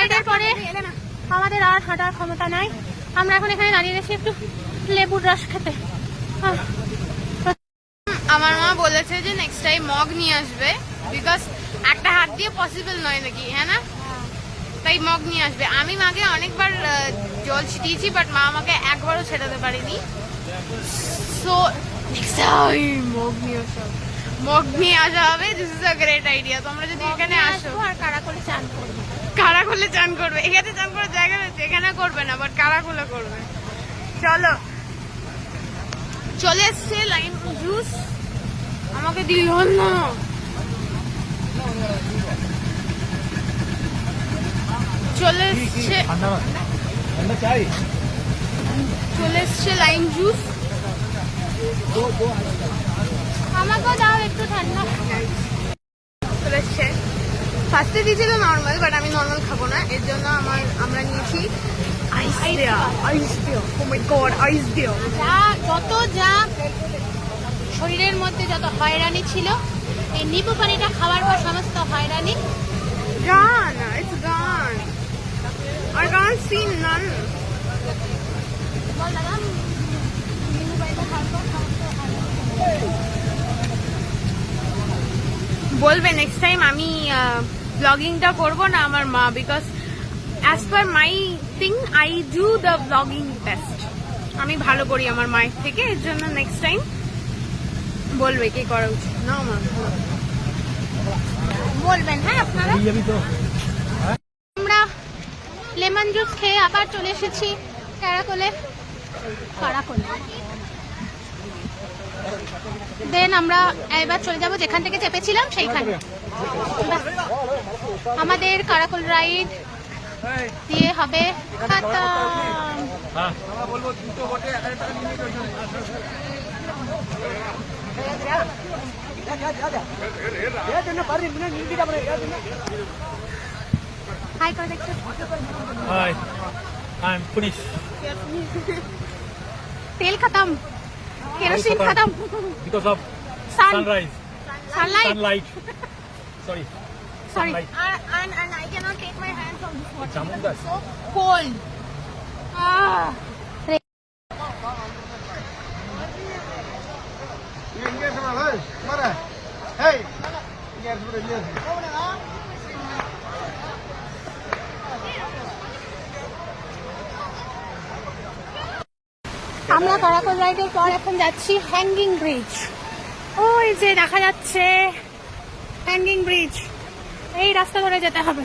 রাইডের পরে আমাদের আর হাঁটার ক্ষমতা নাই। আমরা এখন এখানে দাঁড়িয়ে গেছি একটু লেবুর রস খেতে। আমার মা বলেছে যে নেক্সট টাইম মগ নিয়ে আসবে, বিকজ একটা হাত দিয়ে পসিবল নয় নাকি, হ্যাঁ না? তাই মগ নিয়ে আসবে। আমি মাকে অনেকবার জল ছিটিয়েছি, বাট মা আমাকে একবারও ছেটাতে পারিনি। সো নেক্সট টাইম মগ নিয়ে আসা হবে। This is a great idea. তোমরা যদি এখানে আসো আর কারাকলে চান করবো। কারাকুলে চান করবে। এখানে চান করার জায়গা রয়েছে, এখানে করবে না, বাট কারাকুলে করবে। চলো, চলে এসছে লাইম জুস। আমাকে দিল না। চলে এসছে লাইম জুস। আমাকেও দাও একটু ঠান্ডা। চলে এসছে। ফার্স্টে দিয়েছিল নর্মাল, বাট আমি নর্মাল খাবো না, এর জন্য আমরা নিয়েছি আইস দেওয়া। আইস দেওয়া, ও মাই গড, আইস দেওয়া। যা শরীরের মধ্যে যত হয়রানি ছিল, এই নিবু পানিটা খাওয়ার পর সমস্ত হয়রানি Gone, it's gone. I can't see none. বলবে নেক্সট টাইম আমি ব্লগিংটা করবো না আমার মা, because as per my thing I do the blogging best. আমি ভালো করি আমার মায়ের থেকে, এর জন্য নেক্সট টাইম বলবে কি করা উচিত না। আমার বলবেন, হ্যাঁ আপনারা। আমরা লেমন জুস খেয়ে আবার চলে এসেছি কারাকলে। দেন আমরা এবার চলে যাব যেখান থেকে চেপেছিলাম সেইখানে। আমাদের কারাকল রাইড দিয়ে হবে হাই করে দেখতে। Hi, I'm finished. তেল খতম, কেরোসিন খতম, Because of sunlight. sunlight. Sorry. Sunlight. And I cannot take my hands on this water. Chamunda. So cold. আমরা কারাকল রাইডের পর এখন যাচ্ছি হ্যাঙ্গিং ব্রিজ। ওই যে দেখা যাচ্ছে হ্যাঙ্গিং ব্রিজ, এই রাস্তা ধরে যেতে হবে।